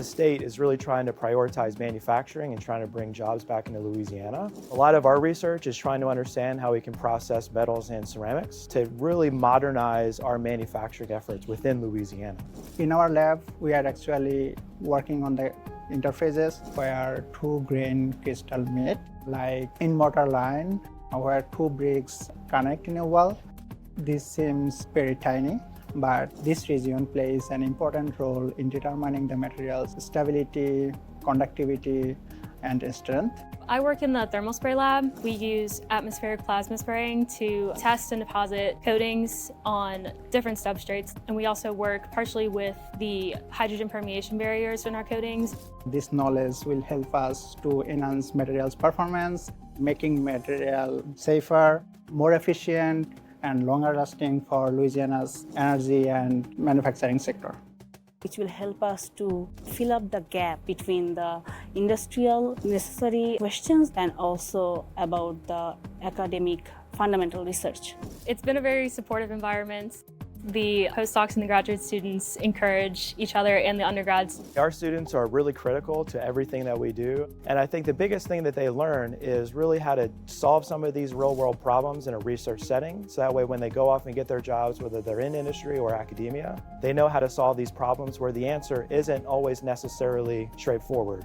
The state is really trying to prioritize manufacturing and trying to bring jobs back into Louisiana. A lot of our research is trying to understand how we can process metals and ceramics to really modernize our manufacturing efforts within Louisiana. In our lab, we are actually working on the interfaces where two grain crystal meet, like in mortar line, where two bricks connect in a wall. This seems very tiny, but this region plays an important role in determining the material's stability, conductivity, and strength. I work in the thermal spray lab. We use atmospheric plasma spraying to test and deposit coatings on different substrates. And we also work partially with the hydrogen permeation barriers in our coatings. This knowledge will help us to enhance materials performance, making material safer, more efficient, and longer lasting for Louisiana's energy and manufacturing sector, which will help us to fill up the gap between the industrial necessary questions and also about the academic fundamental research. It's been a very supportive environment. The postdocs and the graduate students encourage each other and the undergrads. Our students are really critical to everything that we do. And I think the biggest thing that they learn is really how to solve some of these real-world problems in a research setting. So that way when they go off and get their jobs, whether they're in industry or academia, they know how to solve these problems where the answer isn't always necessarily straightforward.